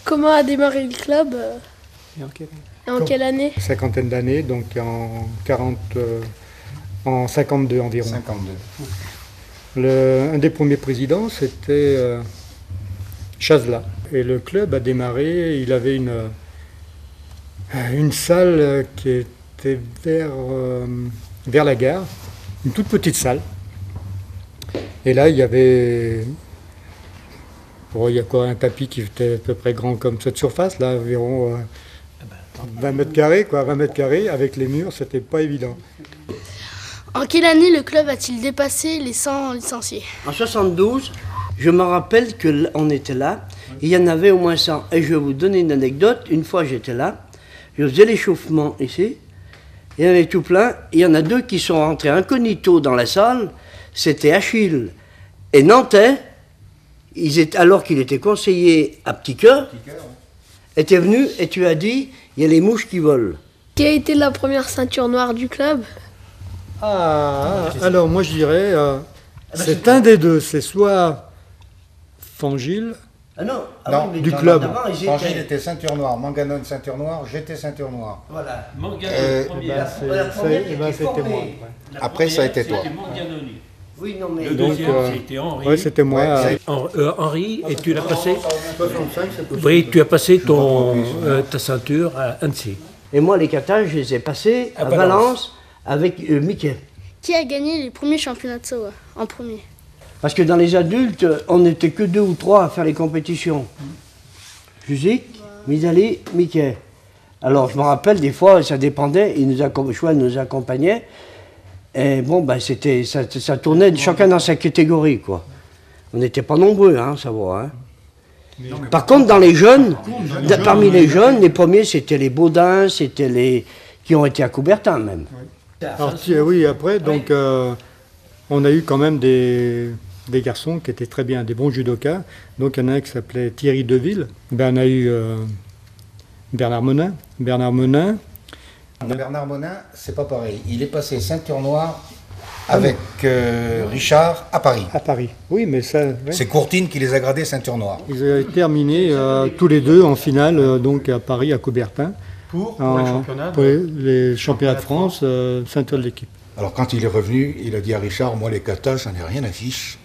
Comment a démarré le club Et en quelle année? Cinquantaine d'années, donc en 52 environ. 52. Un des premiers présidents, c'était Chazla. Et le club a démarré, il avait une salle qui était vers la gare, une toute petite salle. Et là, il y avait... Bon, il y a quoi, un tapis qui était à peu près grand comme cette surface, là, environ 20 mètres carrés, quoi, 20 mètres carrés, avec les murs, c'était pas évident. En quelle année le club a-t-il dépassé les 100 licenciés? En 72, je me rappelle qu'on était là, il y en avait au moins 100. Et je vais vous donner une anecdote, une fois j'étais là, je faisais l'échauffement ici, il y en avait tout plein, il y en a deux qui sont rentrés incognito dans la salle, c'était Achille et Nantais. Alors qu'il était conseiller à Petit Cœur, était venu et tu as dit, il y a les mouches qui volent. Quelle a été la première ceinture noire du club? Alors moi je dirais, c'est un des deux, c'est soit Fangil, du club. Fangil était ceinture noire, Manganon ceinture noire, j'étais ceinture noire. Voilà. C'était moi. Après ça a été toi. Oui, non, mais... Le deuxième, c'était Henri. Oui, c'était moi. Henri, et tu l'as passé. 65, c'est possible. Oui, tu as passé ta ceinture à Annecy. Et moi, les katanas, je les ai passés à Valence avec Mickey. Qui a gagné les premiers championnats de Savoie en premier? Parce que dans les adultes, on n'était que 2 ou 3 à faire les compétitions. Juzik, Midali, Mickey. Alors, je me rappelle, des fois, ça dépendait, Chouin nous accompagnait. Et bon, ben, ça tournait chacun dans sa catégorie, quoi. On n'était pas nombreux, hein, Savoie. Hein. Par contre, dans les jeunes, parmi les jeunes, les premiers, c'était les Baudins, c'était les qui ont été à Coubertin, même. Alors, oui, après, donc, on a eu quand même des garçons qui étaient très bien, des bons judokas. Donc, il y en a un qui s'appelait Thierry Deville. Ben, on a eu Bernard Monin. Bernard Monin, c'est pas pareil. Il est passé ceinture noire avec Richard à Paris. À Paris, oui, mais ça... Ouais. C'est Courtine qui les a gradés ceinture noire. Ils avaient terminé tous les deux en finale, donc à Paris, à Coubertin. Pour les championnats de France, ceinture de l'équipe. Alors quand il est revenu, il a dit à Richard, moi les katas, j'en ai rien à fiche.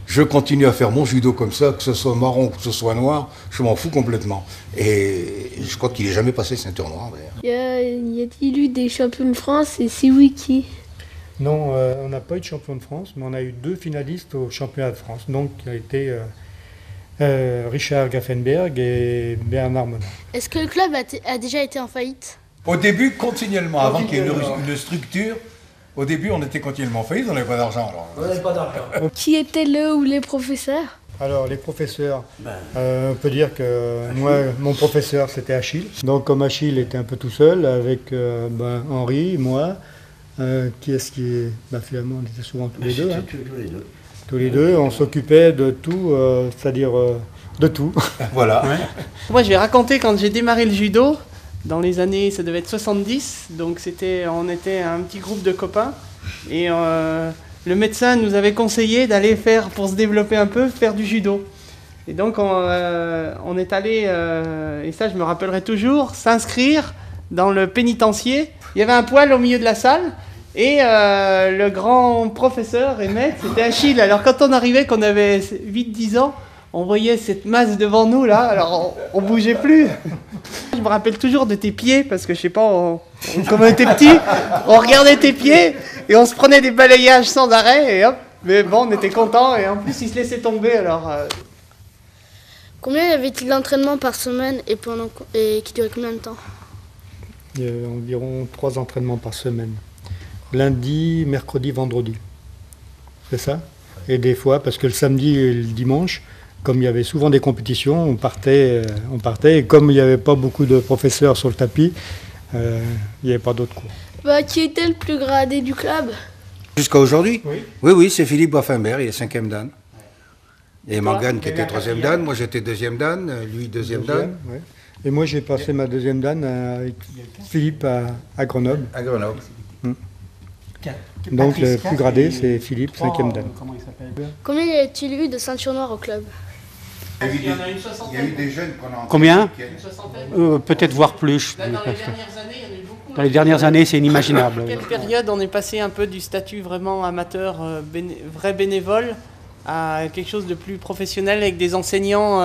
Je continue à faire mon judo comme ça, que ce soit marron, que ce soit noir, je m'en fous complètement. Et je crois qu'il n'est jamais passé ceinture noire d'ailleurs. Y a-t-il eu des champions de France et si oui, qui? Non, on n'a pas eu de champion de France, mais on a eu 2 finalistes au championnat de France, donc qui a été Richard Gaffenberg et Bernard Monin. Est-ce que le club a déjà été en faillite? Au début, continuellement, avant qu'il y ait une structure, au début on était continuellement en faillite, on n'avait pas d'argent. On n'avait pas d'argent. Qui étaient le ou les professeurs? Alors les professeurs, on peut dire que moi, mon professeur c'était Achille. Donc comme Achille était un peu tout seul avec Henri, moi, qui est-ce qui est... finalement on était souvent tous les deux. Hein. Tous les deux, on s'occupait de tout, c'est-à-dire de tout. Voilà. Ouais. Moi je vais raconter quand j'ai démarré le judo, dans les années, ça devait être 70, donc on était un petit groupe de copains. Et le médecin nous avait conseillé d'aller faire, pour se développer un peu, faire du judo. Et donc on est allé, et ça je me rappellerai toujours, s'inscrire dans le pénitencier. Il y avait un poêle au milieu de la salle, et le grand professeur et maître, c'était Achille. Alors quand on arrivait, qu'on avait 8-10 ans, on voyait cette masse devant nous là, alors on bougeait plus. Je me rappelle toujours de tes pieds, parce que je sais pas, comme on était petits, on regardait tes pieds et on se prenait des balayages sans arrêt et hop. Mais bon, on était contents et en plus ils se laissaient tomber alors. Combien y avait-il d'entraînements par semaine et qui durait combien de temps? Il y a environ 3 entraînements par semaine. Lundi, mercredi, vendredi. C'est ça? Et des fois, parce que le samedi et le dimanche, comme il y avait souvent des compétitions, on partait. Et comme il n'y avait pas beaucoup de professeurs sur le tapis, il n'y avait pas d'autres cours. Bah, qui était le plus gradé du club? Jusqu'à aujourd'hui? Oui. Oui, c'est Philippe Boiffenberg, il est 5e dan. Et Morgane qui était 3e dan, moi j'étais 2e dan, lui 2e dan. Ouais. Et moi, j'ai passé ma 2e dan avec Philippe à Grenoble. À Grenoble. Donc le plus gradé, c'est Philippe, 5e dan. Combien y a-t-il eu de ceintures noires au club? Il y en a une soixantaine. Il y a eu des jeunes qu'on a Combien? Une soixantaine. Peut-être voire plus. Là, dans les dernières années, il y en a eu beaucoup. Dans les dernières années, c'est inimaginable. Quelle période on est passé un peu du statut vraiment amateur, vrai bénévole, à quelque chose de plus professionnel avec des enseignants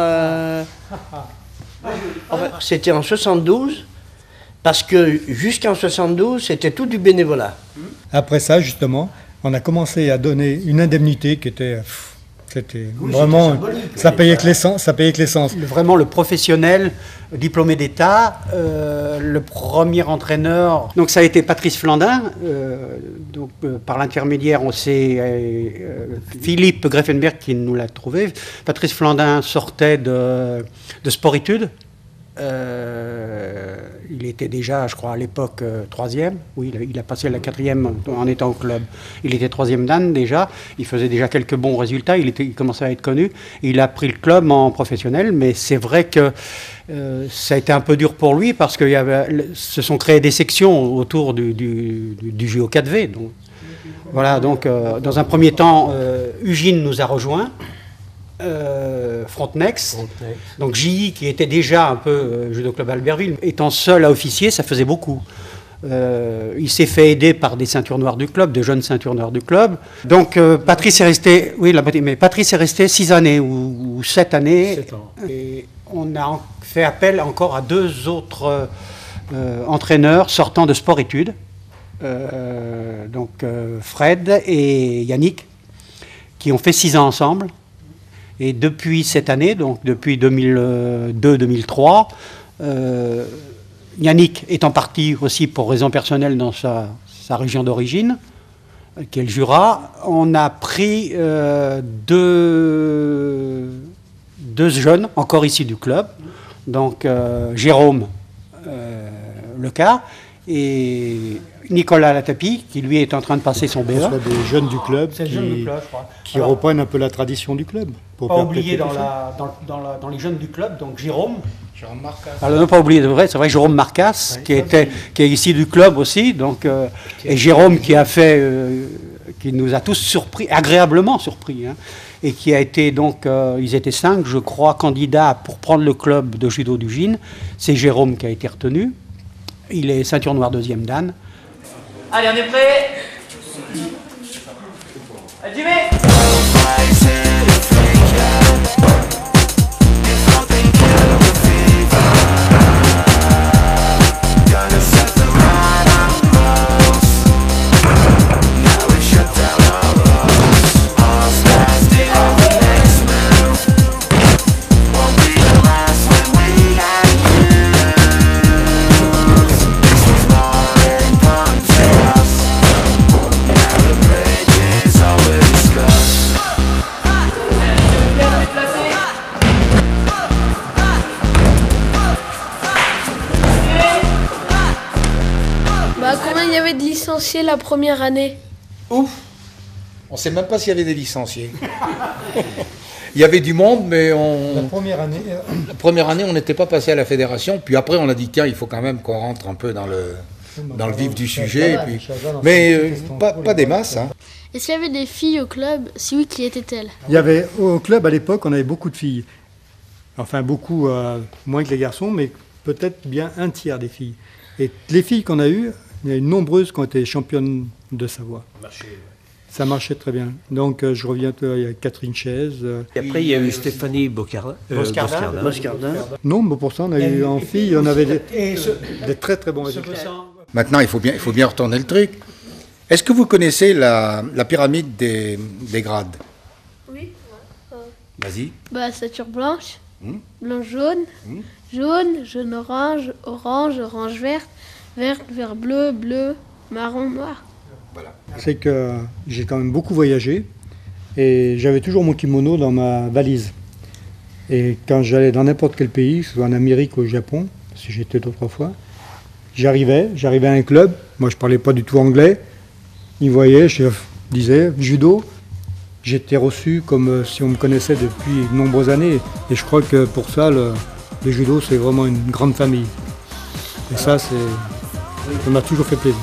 C'était en 72, parce que jusqu'en 72, c'était tout du bénévolat. Après ça, justement, on a commencé à donner une indemnité qui était... C'était vraiment... Ça payait que l'essence. Vraiment le professionnel, diplômé d'État, le premier entraîneur. Donc ça a été Patrice Flandin. Par l'intermédiaire, on sait Philippe Greffenberg qui nous l'a trouvé. Patrice Flandin sortait de Sport-Études. Il était déjà, je crois, à l'époque 3e. Oui, il a passé la 4e en étant au club. Il était 3e dan déjà. Il faisait déjà quelques bons résultats. Il commençait à être connu. Il a pris le club en professionnel. Mais c'est vrai que ça a été un peu dur pour lui parce que se sont créées des sections autour du JO 4V. Donc, voilà, donc dans un premier temps, Ugine nous a rejoints. Frontenex. Donc JI qui était déjà un peu judo club Albertville, étant seul à officier, ça faisait beaucoup. Il s'est fait aider par des ceintures noires du club, de jeunes ceintures noires du club. Donc Patrice est resté, mais Patrice est resté 6 années ou 7 années. 7 ans. Et on a fait appel encore à 2 autres entraîneurs sortant de sport-études, donc Fred et Yannick, qui ont fait 6 ans ensemble. Et depuis cette année, donc depuis 2002-2003, Yannick étant parti aussi pour raisons personnelles dans sa région d'origine, qui est le Jura, on a pris deux jeunes encore ici du club, donc Jérôme Lecas et Nicolas Latapi, qui lui est en train de passer son BE. Ce sont des jeunes du club qui reprennent un peu la tradition du club. Pas oublier dans les jeunes du club, donc Jérôme Marcas. Alors ne pas oublier de vrai, c'est vrai, Jérôme Marcas, qui est ici du club aussi, donc et Jérôme qui nous a tous surpris, agréablement surpris, hein, et qui a été donc, ils étaient 5, je crois, candidats pour prendre le club de judo d'Ugine. C'est Jérôme qui a été retenu. Il est ceinture noire 2e dan. Allez, on est prêt. Allez, Combien il y avait de licenciés la première année? Ouf! On ne sait même pas s'il y avait des licenciés. Il y avait du monde, mais La première année, on n'était pas passé à la fédération. Puis après, on a dit, tiens, il faut quand même qu'on rentre un peu dans le vif du sujet. Mais pas des masses. Hein. Est-ce qu'il y avait des filles au club? Si oui, qui étaient-elles? Il y avait, au club, à l'époque, on avait beaucoup de filles. Enfin, beaucoup, moins que les garçons, mais peut-être bien un tiers des filles. Et les filles qu'on a eues, il y a une nombreuses qui ont été championnes de Savoie. Ça marchait très bien. Donc, je reviens, il y a Catherine Chaise. Et après, il y a eu Stéphanie Boscardin. Non, mais pour ça, on a eu en filles, on avait des très très bons résultats. Maintenant, il faut bien retourner le truc. Est-ce que vous connaissez la pyramide des grades? Oui. Vas-y. Bah, ceinture blanche, blanche-jaune, jaune, jaune-orange, orange, orange-verte, Vert, vert bleu, bleu, marron, noir. Voilà. C'est que j'ai quand même beaucoup voyagé et j'avais toujours mon kimono dans ma valise. Et quand j'allais dans n'importe quel pays, que ce soit en Amérique ou au Japon, parce que j'étais d'autres fois, j'arrivais à un club, moi je parlais pas du tout anglais, ils voyaient, je disais judo, j'étais reçu comme si on me connaissait depuis de nombreuses années. Et je crois que pour ça, le judo c'est vraiment une grande famille. Et ça m'a toujours fait plaisir.